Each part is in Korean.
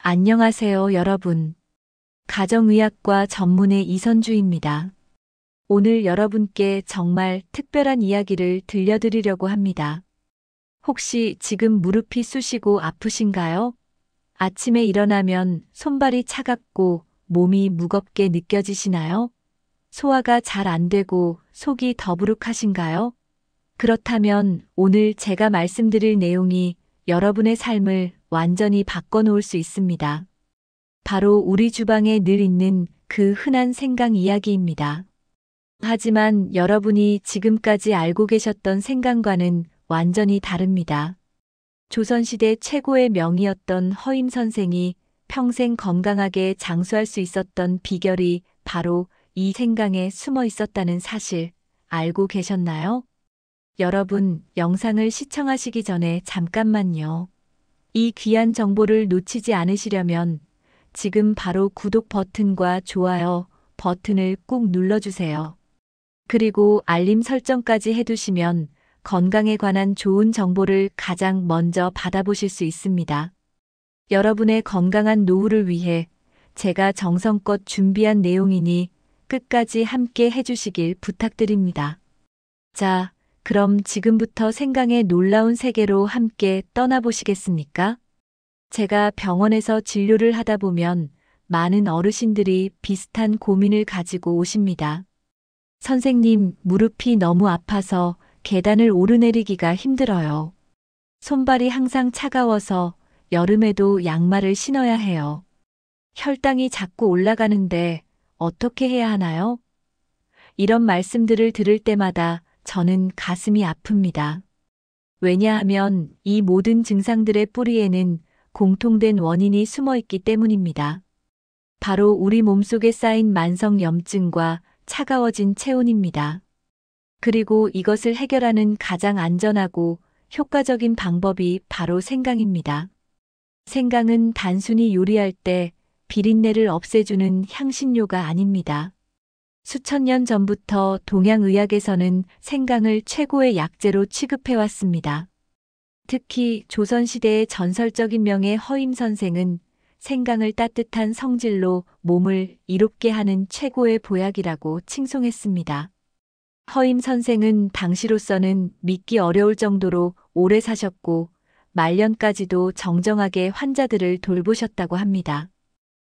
안녕하세요, 여러분. 가정의학과 전문의 이선주입니다. 오늘 여러분께 정말 특별한 이야기를 들려드리려고 합니다. 혹시 지금 무릎이 쑤시고 아프신가요? 아침에 일어나면 손발이 차갑고 몸이 무겁게 느껴지시나요? 소화가 잘 안 되고 속이 더부룩하신가요? 그렇다면 오늘 제가 말씀드릴 내용이 여러분의 삶을 완전히 바꿔놓을 수 있습니다. 바로 우리 주방에 늘 있는 그 흔한 생강 이야기입니다. 하지만 여러분이 지금까지 알고 계셨던 생강과는 완전히 다릅니다. 조선시대 최고의 명의였던 허임 선생이 평생 건강하게 장수할 수 있었던 비결이 바로 이 생강에 숨어 있었다는 사실 알고 계셨나요? 여러분, 영상을 시청하시기 전에 잠깐만요. 이 귀한 정보를 놓치지 않으시려면 지금 바로 구독 버튼과 좋아요 버튼을 꾹 눌러주세요. 그리고 알림 설정까지 해두시면 건강에 관한 좋은 정보를 가장 먼저 받아보실 수 있습니다. 여러분의 건강한 노후를 위해 제가 정성껏 준비한 내용이니 끝까지 함께 해주시길 부탁드립니다. 자, 그럼 지금부터 생강의 놀라운 세계로 함께 떠나보시겠습니까? 제가 병원에서 진료를 하다 보면 많은 어르신들이 비슷한 고민을 가지고 오십니다. 선생님, 무릎이 너무 아파서 계단을 오르내리기가 힘들어요. 손발이 항상 차가워서 여름에도 양말을 신어야 해요. 혈당이 자꾸 올라가는데 어떻게 해야 하나요? 이런 말씀들을 들을 때마다 저는 가슴이 아픕니다. 왜냐하면 이 모든 증상들의 뿌리에는 공통된 원인이 숨어 있기 때문입니다. 바로 우리 몸속에 쌓인 만성 염증과 차가워진 체온입니다. 그리고 이것을 해결하는 가장 안전하고 효과적인 방법이 바로 생강입니다. 생강은 단순히 요리할 때 비린내를 없애주는 향신료가 아닙니다. 수천 년 전부터 동양의학에서는 생강을 최고의 약재로 취급해왔습니다. 특히 조선시대의 전설적인 명의 허임 선생은 생강을 따뜻한 성질로 몸을 이롭게 하는 최고의 보약이라고 칭송했습니다. 허임 선생은 당시로서는 믿기 어려울 정도로 오래 사셨고 말년까지도 정정하게 환자들을 돌보셨다고 합니다.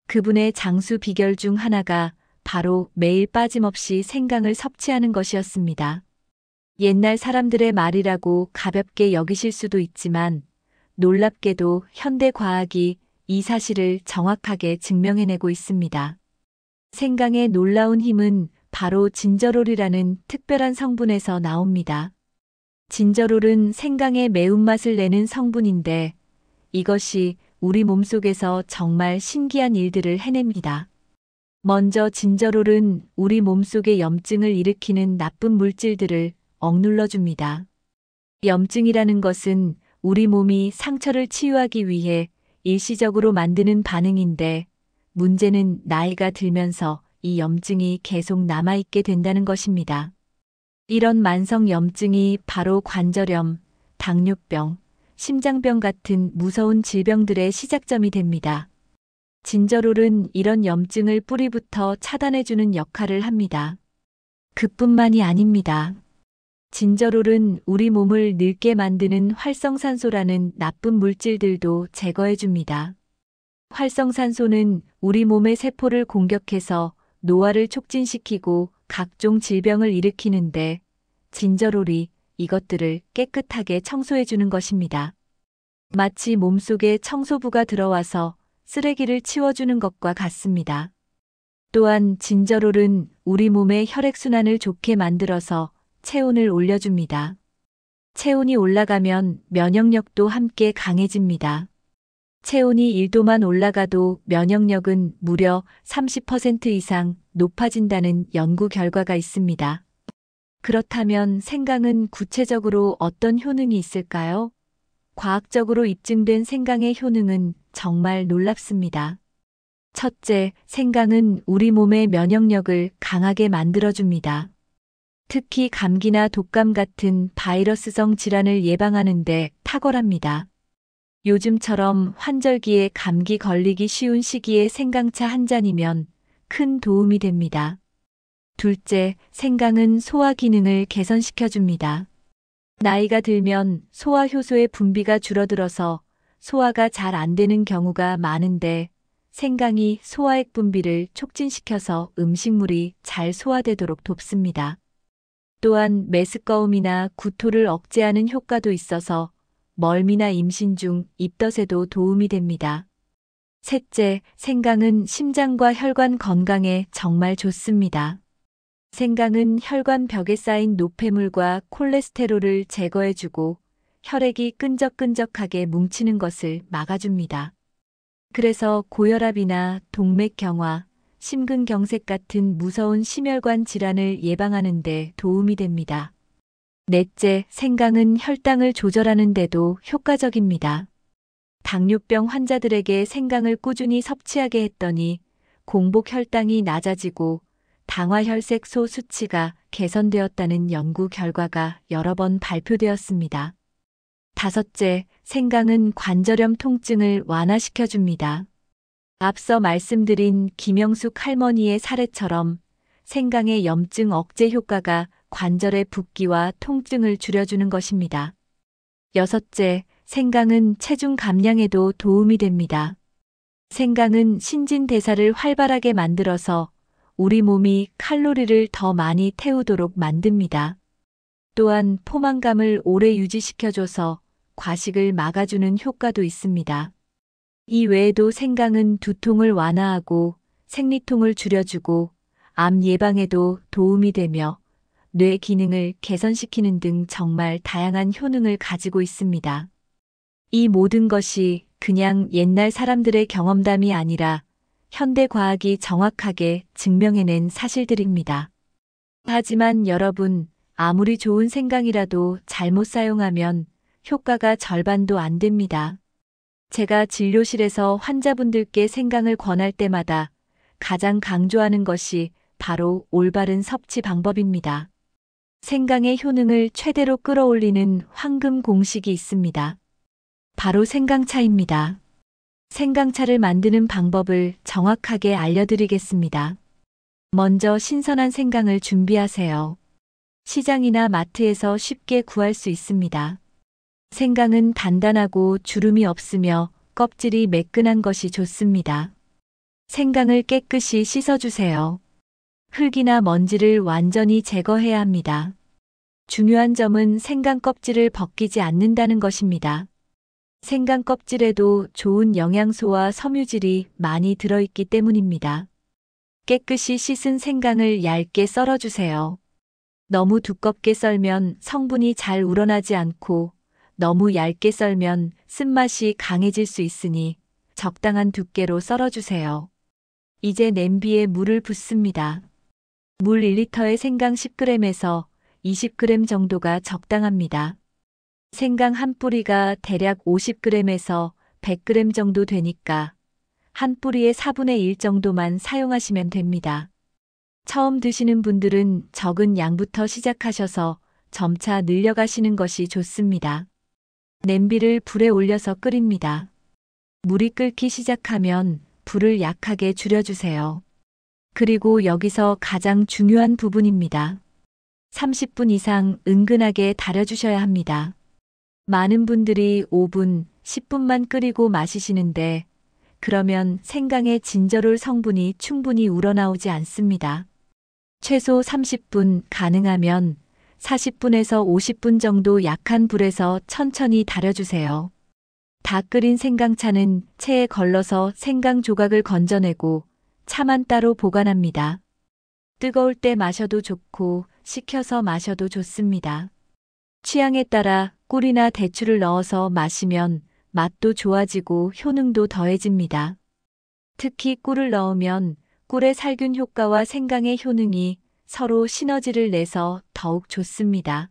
그분의 장수 비결 중 하나가 바로 매일 빠짐없이 생강을 섭취하는 것이었습니다. 옛날 사람들의 말이라고 가볍게 여기실 수도 있지만 놀랍게도 현대 과학이 이 사실을 정확하게 증명해내고 있습니다. 생강의 놀라운 힘은 바로 진저롤이라는 특별한 성분에서 나옵니다. 진저롤은 생강의 매운맛을 내는 성분인데 이것이 우리 몸속에서 정말 신기한 일들을 해냅니다. 먼저 진저롤은 우리 몸속의 염증을 일으키는 나쁜 물질들을 억눌러줍니다. 염증이라는 것은 우리 몸이 상처를 치유하기 위해 일시적으로 만드는 반응인데 문제는 나이가 들면서 이 염증이 계속 남아있게 된다는 것입니다. 이런 만성 염증이 바로 관절염, 당뇨병, 심장병 같은 무서운 질병들의 시작점이 됩니다. 진저롤은 이런 염증을 뿌리부터 차단해주는 역할을 합니다. 그뿐만이 아닙니다. 진저롤은 우리 몸을 늙게 만드는 활성산소라는 나쁜 물질들도 제거해줍니다. 활성산소는 우리 몸의 세포를 공격해서 노화를 촉진시키고 각종 질병을 일으키는데 진저롤이 이것들을 깨끗하게 청소해주는 것입니다. 마치 몸속에 청소부가 들어와서 쓰레기를 치워주는 것과 같습니다. 또한 진저롤은 우리 몸의 혈액순환을 좋게 만들어서 체온을 올려줍니다. 체온이 올라가면 면역력도 함께 강해집니다. 체온이 1도만 올라가도 면역력은 무려 30% 이상 높아진다는 연구 결과가 있습니다. 그렇다면 생강은 구체적으로 어떤 효능이 있을까요? 과학적으로 입증된 생강의 효능은 정말 놀랍습니다. 첫째, 생강은 우리 몸의 면역력을 강하게 만들어줍니다. 특히 감기나 독감 같은 바이러스성 질환을 예방하는 데 탁월합니다. 요즘처럼 환절기에 감기 걸리기 쉬운 시기에 생강차 한 잔이면 큰 도움이 됩니다. 둘째, 생강은 소화 기능을 개선시켜줍니다. 나이가 들면 소화 효소의 분비가 줄어들어서 소화가 잘 안 되는 경우가 많은데 생강이 소화액 분비를 촉진시켜서 음식물이 잘 소화되도록 돕습니다. 또한 메스꺼움이나 구토를 억제하는 효과도 있어서 멀미나 임신 중 입덧에도 도움이 됩니다. 셋째, 생강은 심장과 혈관 건강에 정말 좋습니다. 생강은 혈관 벽에 쌓인 노폐물과 콜레스테롤을 제거해주고 혈액이 끈적끈적하게 뭉치는 것을 막아줍니다. 그래서 고혈압이나 동맥경화, 심근경색 같은 무서운 심혈관 질환을 예방하는 데 도움이 됩니다. 넷째, 생강은 혈당을 조절하는 데도 효과적입니다. 당뇨병 환자들에게 생강을 꾸준히 섭취하게 했더니 공복 혈당이 낮아지고 당화혈색소 수치가 개선되었다는 연구 결과가 여러 번 발표되었습니다. 다섯째, 생강은 관절염 통증을 완화시켜줍니다. 앞서 말씀드린 김영숙 할머니의 사례처럼 생강의 염증 억제 효과가 관절의 붓기와 통증을 줄여주는 것입니다. 여섯째, 생강은 체중 감량에도 도움이 됩니다. 생강은 신진대사를 활발하게 만들어서 우리 몸이 칼로리를 더 많이 태우도록 만듭니다. 또한 포만감을 오래 유지시켜줘서 과식을 막아주는 효과도 있습니다. 이 외에도 생강은 두통을 완화하고 생리통을 줄여주고 암 예방에도 도움이 되며 뇌 기능을 개선시키는 등 정말 다양한 효능을 가지고 있습니다. 이 모든 것이 그냥 옛날 사람들의 경험담이 아니라 현대 과학이 정확하게 증명해낸 사실들입니다. 하지만 여러분, 아무리 좋은 생강이라도 잘못 사용하면 효과가 절반도 안 됩니다. 제가 진료실에서 환자분들께 생강을 권할 때마다 가장 강조하는 것이 바로 올바른 섭취 방법입니다. 생강의 효능을 최대로 끌어올리는 황금 공식이 있습니다. 바로 생강차입니다. 생강차를 만드는 방법을 정확하게 알려드리겠습니다. 먼저 신선한 생강을 준비하세요. 시장이나 마트에서 쉽게 구할 수 있습니다. 생강은 단단하고 주름이 없으며 껍질이 매끈한 것이 좋습니다. 생강을 깨끗이 씻어주세요. 흙이나 먼지를 완전히 제거해야 합니다. 중요한 점은 생강 껍질을 벗기지 않는다는 것입니다. 생강 껍질에도 좋은 영양소와 섬유질이 많이 들어있기 때문입니다. 깨끗이 씻은 생강을 얇게 썰어주세요. 너무 두껍게 썰면 성분이 잘 우러나지 않고 너무 얇게 썰면 쓴맛이 강해질 수 있으니 적당한 두께로 썰어주세요. 이제 냄비에 물을 붓습니다. 물 1리터에 생강 10g에서 20g 정도가 적당합니다. 생강 한 뿌리가 대략 50g에서 100g 정도 되니까 한 뿌리의 4분의 1 정도만 사용하시면 됩니다. 처음 드시는 분들은 적은 양부터 시작하셔서 점차 늘려가시는 것이 좋습니다. 냄비를 불에 올려서 끓입니다. 물이 끓기 시작하면 불을 약하게 줄여주세요. 그리고 여기서 가장 중요한 부분입니다. 30분 이상 은근하게 달여주셔야 합니다. 많은 분들이 5분, 10분만 끓이고 마시시는데 그러면 생강의 진저롤 성분이 충분히 우러나오지 않습니다. 최소 30분, 가능하면 40분에서 50분 정도 약한 불에서 천천히 달여주세요. 다 끓인 생강차는 체에 걸러서 생강 조각을 건져내고 차만 따로 보관합니다. 뜨거울 때 마셔도 좋고 식혀서 마셔도 좋습니다. 취향에 따라 꿀이나 대추를 넣어서 마시면 맛도 좋아지고 효능도 더해집니다. 특히 꿀을 넣으면 꿀의 살균 효과와 생강의 효능이 서로 시너지를 내서 더욱 좋습니다.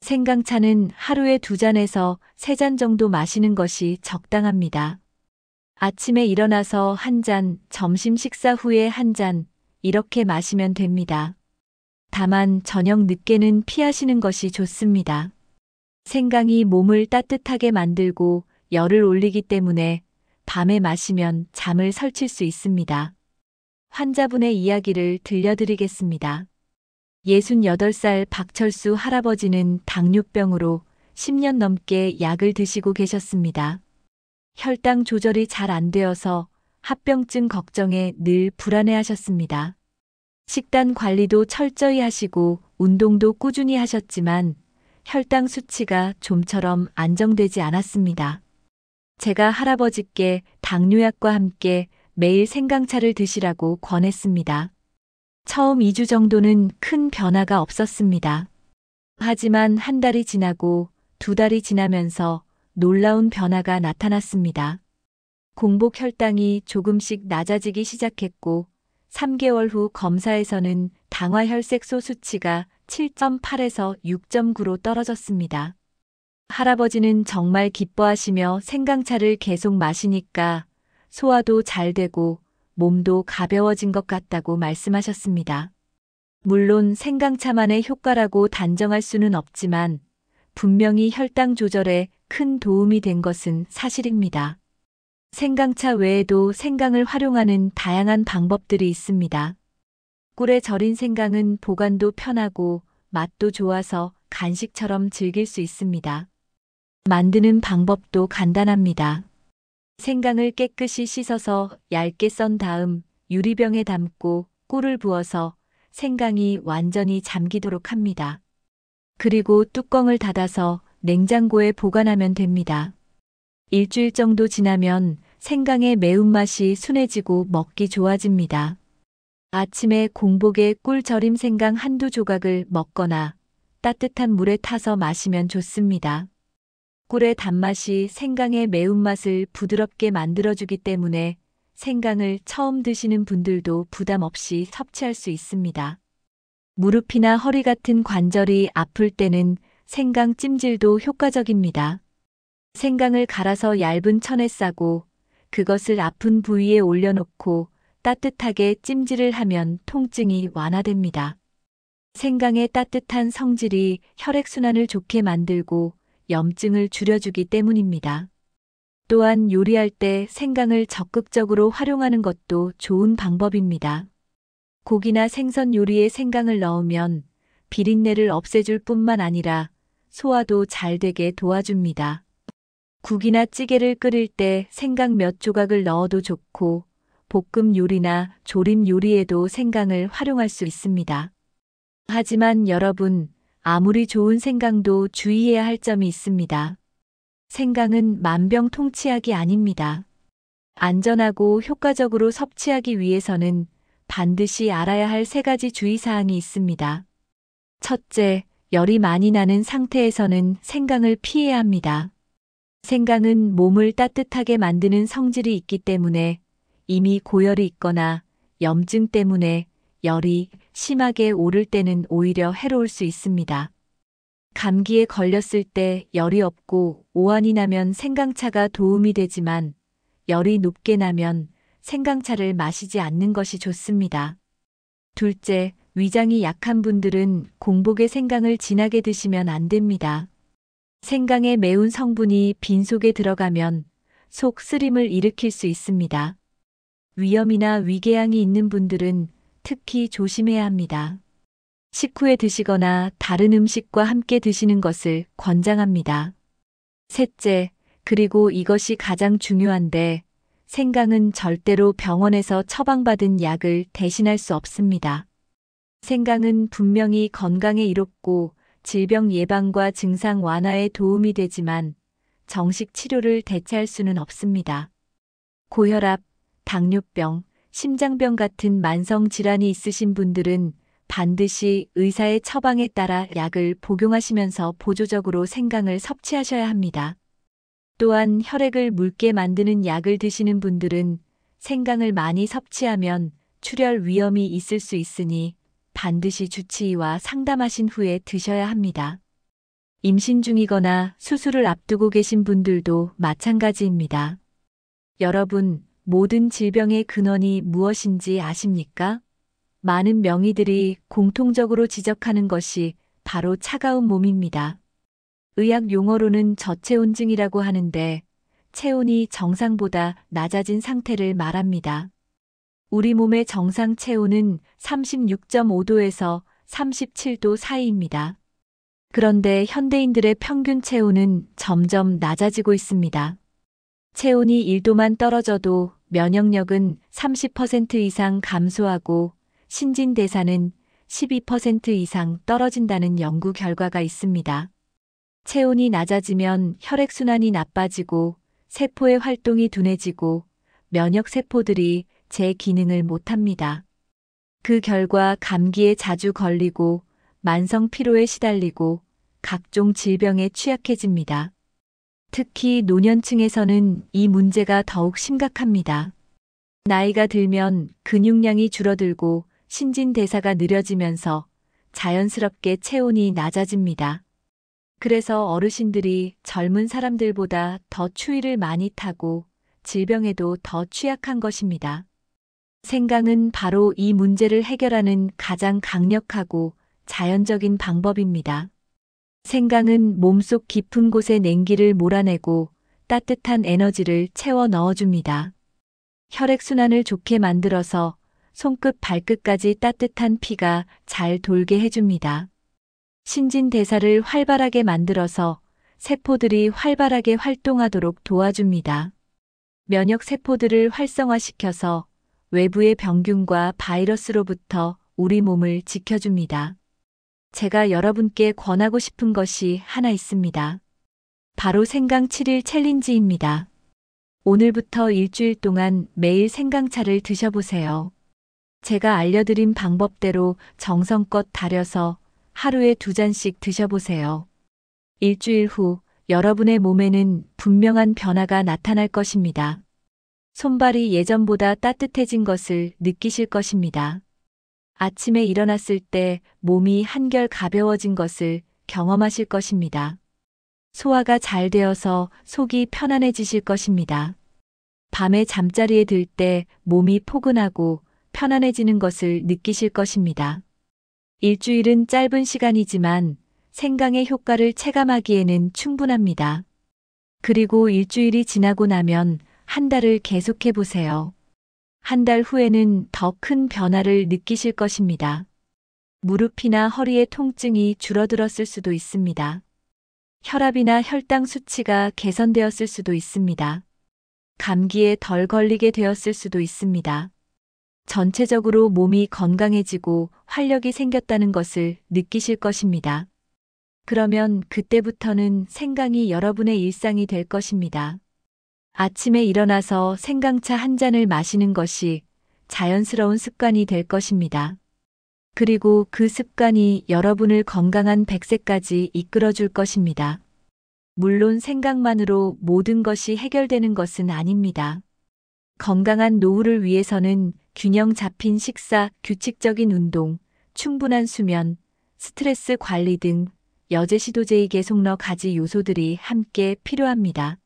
생강차는 하루에 2잔에서 3잔 정도 마시는 것이 적당합니다. 아침에 일어나서 1잔, 점심 식사 후에 1잔, 이렇게 마시면 됩니다. 다만 저녁 늦게는 피하시는 것이 좋습니다. 생강이 몸을 따뜻하게 만들고 열을 올리기 때문에 밤에 마시면 잠을 설칠 수 있습니다. 환자분의 이야기를 들려드리겠습니다. 68살 박철수 할아버지는 당뇨병으로 10년 넘게 약을 드시고 계셨습니다. 혈당 조절이 잘 안 되어서 합병증 걱정에 늘 불안해하셨습니다. 식단 관리도 철저히 하시고 운동도 꾸준히 하셨지만 혈당 수치가 좀처럼 안정되지 않았습니다. 제가 할아버지께 당뇨약과 함께 매일 생강차를 드시라고 권했습니다. 처음 2주 정도는 큰 변화가 없었습니다. 하지만 한 달이 지나고 2달이 지나면서 놀라운 변화가 나타났습니다. 공복 혈당이 조금씩 낮아지기 시작했고 3개월 후 검사에서는 당화혈색소 수치가 7.8에서 6.9로 떨어졌습니다. 할아버지는 정말 기뻐하시며 생강차를 계속 마시니까 소화도 잘 되고 몸도 가벼워진 것 같다고 말씀하셨습니다. 물론 생강차만의 효과라고 단정할 수는 없지만 분명히 혈당 조절에 큰 도움이 된 것은 사실입니다. 생강차 외에도 생강을 활용하는 다양한 방법들이 있습니다. 꿀에 절인 생강은 보관도 편하고 맛도 좋아서 간식처럼 즐길 수 있습니다. 만드는 방법도 간단합니다. 생강을 깨끗이 씻어서 얇게 썬 다음 유리병에 담고 꿀을 부어서 생강이 완전히 잠기도록 합니다. 그리고 뚜껑을 닫아서 냉장고에 보관하면 됩니다. 일주일 정도 지나면 생강의 매운맛이 순해지고 먹기 좋아집니다. 아침에 공복에 꿀 절임 생강 한두 조각을 먹거나 따뜻한 물에 타서 마시면 좋습니다. 꿀의 단맛이 생강의 매운맛을 부드럽게 만들어주기 때문에 생강을 처음 드시는 분들도 부담 없이 섭취할 수 있습니다. 무릎이나 허리 같은 관절이 아플 때는 생강 찜질도 효과적입니다. 생강을 갈아서 얇은 천에 싸고 그것을 아픈 부위에 올려놓고 따뜻하게 찜질을 하면 통증이 완화됩니다. 생강의 따뜻한 성질이 혈액순환을 좋게 만들고 염증을 줄여주기 때문입니다. 또한 요리할 때 생강을 적극적으로 활용하는 것도 좋은 방법입니다. 고기나 생선 요리에 생강을 넣으면 비린내를 없애줄 뿐만 아니라 소화도 잘 되게 도와줍니다. 국이나 찌개를 끓일 때 생강 몇 조각을 넣어도 좋고 볶음 요리나 조림 요리에도 생강을 활용할 수 있습니다. 하지만 여러분, 아무리 좋은 생강도 주의해야 할 점이 있습니다. 생강은 만병통치약이 아닙니다. 안전하고 효과적으로 섭취하기 위해서는 반드시 알아야 할 3가지 주의사항이 있습니다. 첫째, 열이 많이 나는 상태에서는 생강을 피해야 합니다. 생강은 몸을 따뜻하게 만드는 성질이 있기 때문에 이미 고열이 있거나 염증 때문에 열이 심하게 오를 때는 오히려 해로울 수 있습니다. 감기에 걸렸을 때 열이 없고 오한이 나면 생강차가 도움이 되지만 열이 높게 나면 생강차를 마시지 않는 것이 좋습니다. 둘째, 위장이 약한 분들은 공복에 생강을 진하게 드시면 안 됩니다. 생강의 매운 성분이 빈속에 들어가면 속 쓰림을 일으킬 수 있습니다. 위염이나 위궤양이 있는 분들은 특히 조심해야 합니다. 식후에 드시거나 다른 음식과 함께 드시는 것을 권장합니다. 셋째, 그리고 이것이 가장 중요한데 생강은 절대로 병원에서 처방받은 약을 대신할 수 없습니다. 생강은 분명히 건강에 이롭고 질병 예방과 증상 완화에 도움이 되지만 정식 치료를 대체할 수는 없습니다. 고혈압, 당뇨병, 심장병 같은 만성 질환이 있으신 분들은 반드시 의사의 처방에 따라 약을 복용하시면서 보조적으로 생강을 섭취하셔야 합니다. 또한 혈액을 묽게 만드는 약을 드시는 분들은 생강을 많이 섭취하면 출혈 위험이 있을 수 있으니 반드시 주치의와 상담하신 후에 드셔야 합니다. 임신 중이거나 수술을 앞두고 계신 분들도 마찬가지입니다. 여러분, 모든 질병의 근원이 무엇인지 아십니까? 많은 명의들이 공통적으로 지적하는 것이 바로 차가운 몸입니다. 의학 용어로는 저체온증이라고 하는데 체온이 정상보다 낮아진 상태를 말합니다. 우리 몸의 정상 체온은 36.5도에서 37도 사이입니다. 그런데 현대인들의 평균 체온은 점점 낮아지고 있습니다. 체온이 1도만 떨어져도 면역력은 30% 이상 감소하고 신진대사는 12% 이상 떨어진다는 연구 결과가 있습니다. 체온이 낮아지면 혈액순환이 나빠지고 세포의 활동이 둔해지고 면역세포들이 제 기능을 못합니다. 그 결과 감기에 자주 걸리고 만성 피로에 시달리고 각종 질병에 취약해집니다. 특히 노년층에서는 이 문제가 더욱 심각합니다. 나이가 들면 근육량이 줄어들고 신진대사가 느려지면서 자연스럽게 체온이 낮아집니다. 그래서 어르신들이 젊은 사람들보다 더 추위를 많이 타고 질병에도 더 취약한 것입니다. 생강은 바로 이 문제를 해결하는 가장 강력하고 자연적인 방법입니다. 생강은 몸속 깊은 곳의 냉기를 몰아내고 따뜻한 에너지를 채워 넣어줍니다. 혈액순환을 좋게 만들어서 손끝 발끝까지 따뜻한 피가 잘 돌게 해줍니다. 신진대사를 활발하게 만들어서 세포들이 활발하게 활동하도록 도와줍니다. 면역세포들을 활성화시켜서 외부의 병균과 바이러스로부터 우리 몸을 지켜줍니다. 제가 여러분께 권하고 싶은 것이 하나 있습니다. 바로 생강 7일 챌린지입니다. 오늘부터 일주일 동안 매일 생강차를 드셔보세요. 제가 알려드린 방법대로 정성껏 달여서 하루에 2잔씩 드셔보세요. 일주일 후 여러분의 몸에는 분명한 변화가 나타날 것입니다. 손발이 예전보다 따뜻해진 것을 느끼실 것입니다. 아침에 일어났을 때 몸이 한결 가벼워진 것을 경험하실 것입니다. 소화가 잘 되어서 속이 편안해지실 것입니다. 밤에 잠자리에 들 때 몸이 포근하고 편안해지는 것을 느끼실 것입니다. 일주일은 짧은 시간이지만 생강의 효과를 체감하기에는 충분합니다. 그리고 일주일이 지나고 나면 한 달을 계속해 보세요. 한 달 후에는 더 큰 변화를 느끼실 것입니다. 무릎이나 허리의 통증이 줄어들었을 수도 있습니다. 혈압이나 혈당 수치가 개선되었을 수도 있습니다. 감기에 덜 걸리게 되었을 수도 있습니다. 전체적으로 몸이 건강해지고 활력이 생겼다는 것을 느끼실 것입니다. 그러면 그때부터는 생강이 여러분의 일상이 될 것입니다. 아침에 일어나서 생강차 한 잔을 마시는 것이 자연스러운 습관이 될 것입니다. 그리고 그 습관이 여러분을 건강한 100세까지 이끌어 줄 것입니다. 물론 생강만으로 모든 것이 해결되는 것은 아닙니다. 건강한 노후를 위해서는 균형 잡힌 식사, 규칙적인 운동, 충분한 수면, 스트레스 관리 등 여제시도제의 계속러 가지 요소들이 함께 필요합니다.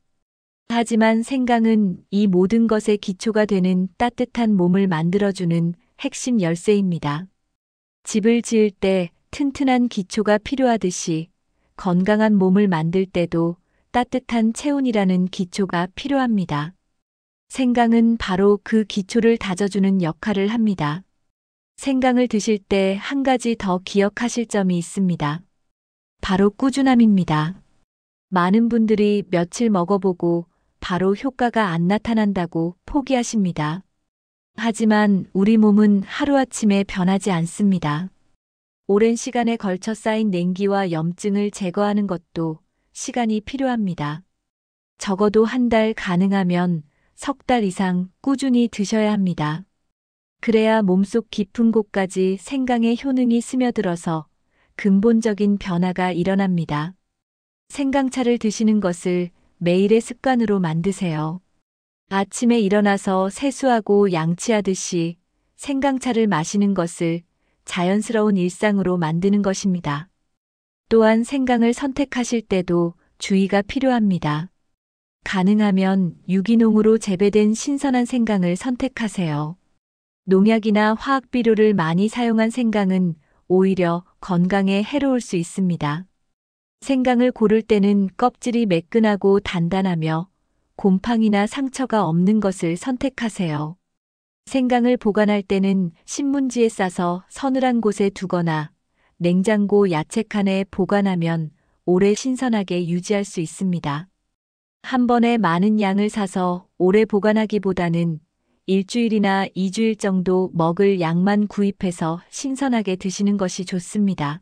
하지만 생강은 이 모든 것의 기초가 되는 따뜻한 몸을 만들어주는 핵심 열쇠입니다. 집을 지을 때 튼튼한 기초가 필요하듯이 건강한 몸을 만들 때도 따뜻한 체온이라는 기초가 필요합니다. 생강은 바로 그 기초를 다져주는 역할을 합니다. 생강을 드실 때 한 가지 더 기억하실 점이 있습니다. 바로 꾸준함입니다. 많은 분들이 며칠 먹어보고 바로 효과가 안 나타난다고 포기하십니다. 하지만 우리 몸은 하루아침에 변하지 않습니다. 오랜 시간에 걸쳐 쌓인 냉기와 염증을 제거하는 것도 시간이 필요합니다. 적어도 한 달, 가능하면 석 달 이상 꾸준히 드셔야 합니다. 그래야 몸속 깊은 곳까지 생강의 효능이 스며들어서 근본적인 변화가 일어납니다. 생강차를 드시는 것을 매일의 습관으로 만드세요. 아침에 일어나서 세수하고 양치하듯이 생강차를 마시는 것을 자연스러운 일상으로 만드는 것입니다. 또한 생강을 선택하실 때도 주의가 필요합니다. 가능하면 유기농으로 재배된 신선한 생강을 선택하세요. 농약이나 화학비료를 많이 사용한 생강은 오히려 건강에 해로울 수 있습니다. 생강을 고를 때는 껍질이 매끈하고 단단하며 곰팡이나 상처가 없는 것을 선택하세요. 생강을 보관할 때는 신문지에 싸서 서늘한 곳에 두거나 냉장고 야채칸에 보관하면 오래 신선하게 유지할 수 있습니다. 한 번에 많은 양을 사서 오래 보관하기보다는 일주일이나 2주일 정도 먹을 양만 구입해서 신선하게 드시는 것이 좋습니다.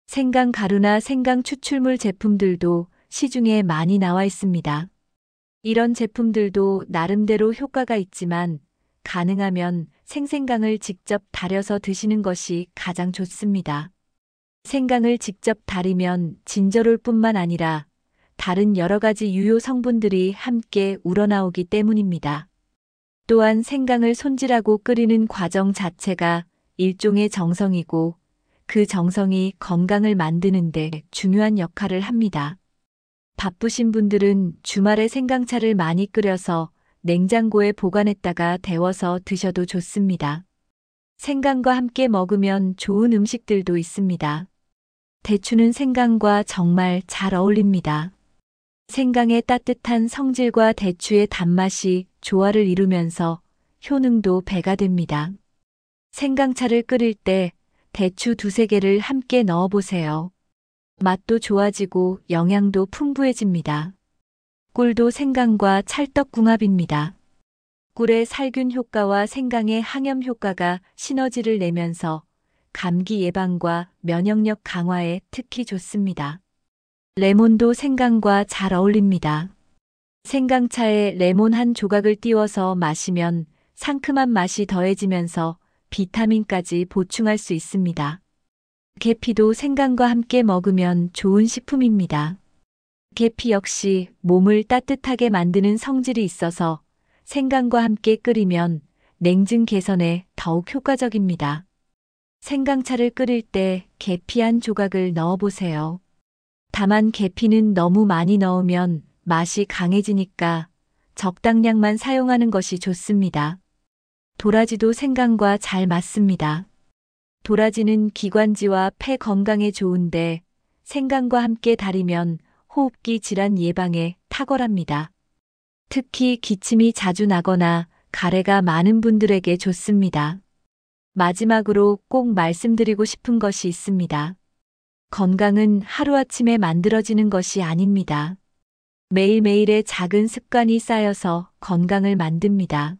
생강 가루나 생강 추출물 제품들도 시중에 많이 나와 있습니다. 이런 제품들도 나름대로 효과가 있지만 가능하면 생생강을 직접 달여서 드시는 것이 가장 좋습니다. 생강을 직접 달이면 진저롤 뿐만 아니라 다른 여러 가지 유효 성분들이 함께 우러나오기 때문입니다. 또한 생강을 손질하고 끓이는 과정 자체가 일종의 정성이고 그 정성이 건강을 만드는 데 중요한 역할을 합니다. 바쁘신 분들은 주말에 생강차를 많이 끓여서 냉장고에 보관했다가 데워서 드셔도 좋습니다. 생강과 함께 먹으면 좋은 음식들도 있습니다. 대추는 생강과 정말 잘 어울립니다. 생강의 따뜻한 성질과 대추의 단맛이 조화를 이루면서 효능도 배가 됩니다. 생강차를 끓일 때 대추 2~3개를 함께 넣어보세요. 맛도 좋아지고 영양도 풍부해집니다. 꿀도 생강과 찰떡궁합입니다. 꿀의 살균 효과와 생강의 항염 효과가 시너지를 내면서 감기 예방과 면역력 강화에 특히 좋습니다. 레몬도 생강과 잘 어울립니다. 생강차에 레몬 한 조각을 띄워서 마시면 상큼한 맛이 더해지면서 비타민까지 보충할 수 있습니다. 계피도 생강과 함께 먹으면 좋은 식품입니다. 계피 역시 몸을 따뜻하게 만드는 성질이 있어서 생강과 함께 끓이면 냉증 개선에 더욱 효과적입니다. 생강차를 끓일 때 계피 한 조각을 넣어보세요. 다만 계피는 너무 많이 넣으면 맛이 강해지니까 적당량만 사용하는 것이 좋습니다. 도라지도 생강과 잘 맞습니다. 도라지는 기관지와 폐 건강에 좋은데 생강과 함께 달이면 호흡기 질환 예방에 탁월합니다. 특히 기침이 자주 나거나 가래가 많은 분들에게 좋습니다. 마지막으로 꼭 말씀드리고 싶은 것이 있습니다. 건강은 하루아침에 만들어지는 것이 아닙니다. 매일매일의 작은 습관이 쌓여서 건강을 만듭니다.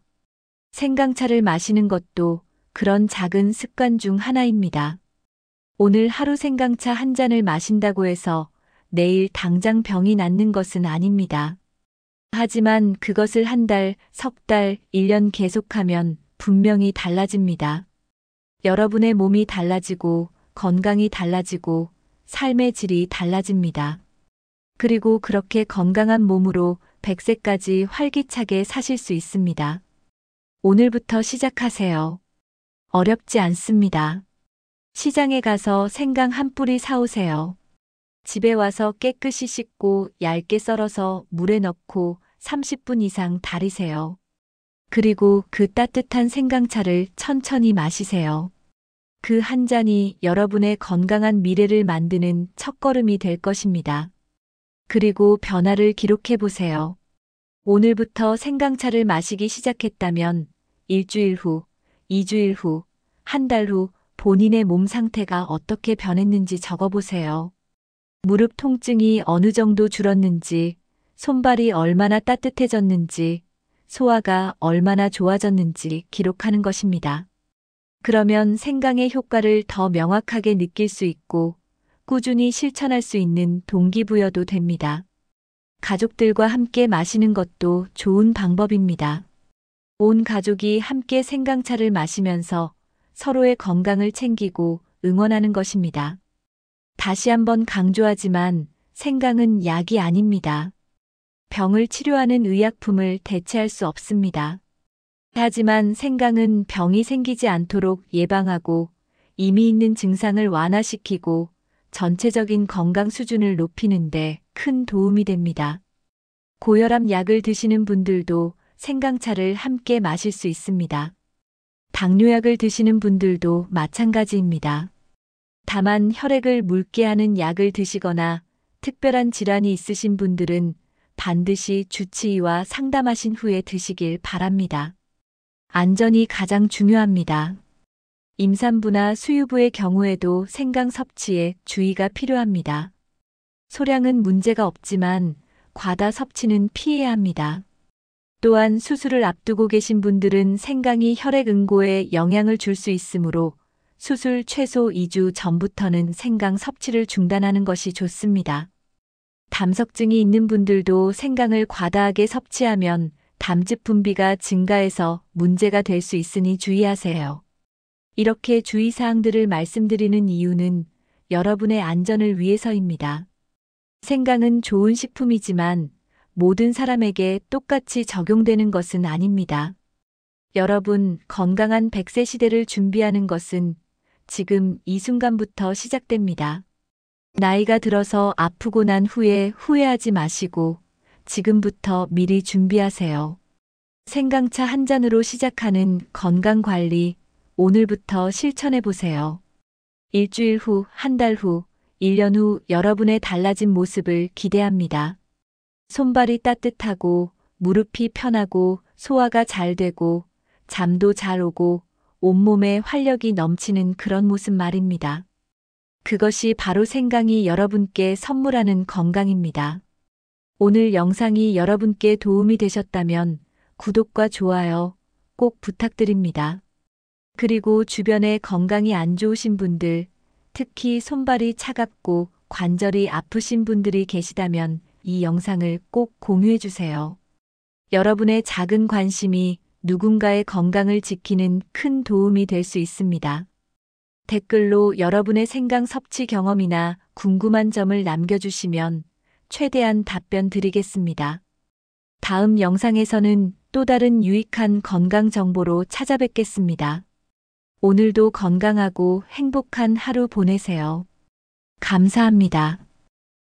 생강차를 마시는 것도 그런 작은 습관 중 하나입니다. 오늘 하루 생강차 한 잔을 마신다고 해서 내일 당장 병이 낫는 것은 아닙니다. 하지만 그것을 한 달, 석 달, 1년 계속하면 분명히 달라집니다. 여러분의 몸이 달라지고 건강이 달라지고 삶의 질이 달라집니다. 그리고 그렇게 건강한 몸으로 100세까지 활기차게 사실 수 있습니다. 오늘부터 시작하세요. 어렵지 않습니다. 시장에 가서 생강 한 뿌리 사오세요. 집에 와서 깨끗이 씻고 얇게 썰어서 물에 넣고 30분 이상 달이세요. 그리고 그 따뜻한 생강차를 천천히 마시세요. 그 한 잔이 여러분의 건강한 미래를 만드는 첫걸음이 될 것입니다. 그리고 변화를 기록해 보세요. 오늘부터 생강차를 마시기 시작했다면 일주일 후, 2주일 후, 한 달 후 본인의 몸 상태가 어떻게 변했는지 적어보세요. 무릎 통증이 어느 정도 줄었는지, 손발이 얼마나 따뜻해졌는지, 소화가 얼마나 좋아졌는지 기록하는 것입니다. 그러면 생강의 효과를 더 명확하게 느낄 수 있고 꾸준히 실천할 수 있는 동기부여도 됩니다. 가족들과 함께 마시는 것도 좋은 방법입니다. 온 가족이 함께 생강차를 마시면서 서로의 건강을 챙기고 응원하는 것입니다. 다시 한번 강조하지만 생강은 약이 아닙니다. 병을 치료하는 의약품을 대체할 수 없습니다. 하지만 생강은 병이 생기지 않도록 예방하고 이미 있는 증상을 완화시키고 전체적인 건강 수준을 높이는 데 큰 도움이 됩니다. 고혈압 약을 드시는 분들도 생강차를 함께 마실 수 있습니다. 당뇨약을 드시는 분들도 마찬가지입니다. 다만 혈액을 묽게 하는 약을 드시거나 특별한 질환이 있으신 분들은 반드시 주치의와 상담하신 후에 드시길 바랍니다. 안전이 가장 중요합니다. 임산부나 수유부의 경우에도 생강 섭취에 주의가 필요합니다. 소량은 문제가 없지만 과다 섭취는 피해야 합니다. 또한 수술을 앞두고 계신 분들은 생강이 혈액 응고에 영향을 줄 수 있으므로 수술 최소 2주 전부터는 생강 섭취를 중단하는 것이 좋습니다. 담석증이 있는 분들도 생강을 과다하게 섭취하면 담즙 분비가 증가해서 문제가 될 수 있으니 주의하세요. 이렇게 주의사항들을 말씀드리는 이유는 여러분의 안전을 위해서입니다. 생강은 좋은 식품이지만 모든 사람에게 똑같이 적용되는 것은 아닙니다. 여러분, 건강한 100세 시대를 준비하는 것은 지금 이 순간부터 시작됩니다. 나이가 들어서 아프고 난 후에 후회하지 마시고 지금부터 미리 준비하세요. 생강차 한 잔으로 시작하는 건강관리, 오늘부터 실천해 보세요. 일주일 후, 한 달 후, 1년 후 여러분의 달라진 모습을 기대합니다. 손발이 따뜻하고 무릎이 편하고 소화가 잘 되고 잠도 잘 오고 온몸에 활력이 넘치는 그런 모습 말입니다. 그것이 바로 생강이 여러분께 선물하는 건강입니다. 오늘 영상이 여러분께 도움이 되셨다면 구독과 좋아요 꼭 부탁드립니다. 그리고 주변에 건강이 안 좋으신 분들, 특히 손발이 차갑고 관절이 아프신 분들이 계시다면 이 영상을 꼭 공유해 주세요. 여러분의 작은 관심이 누군가의 건강을 지키는 큰 도움이 될 수 있습니다. 댓글로 여러분의 생강 섭취 경험이나 궁금한 점을 남겨주시면 최대한 답변 드리겠습니다. 다음 영상에서는 또 다른 유익한 건강 정보로 찾아뵙겠습니다. 오늘도 건강하고 행복한 하루 보내세요. 감사합니다.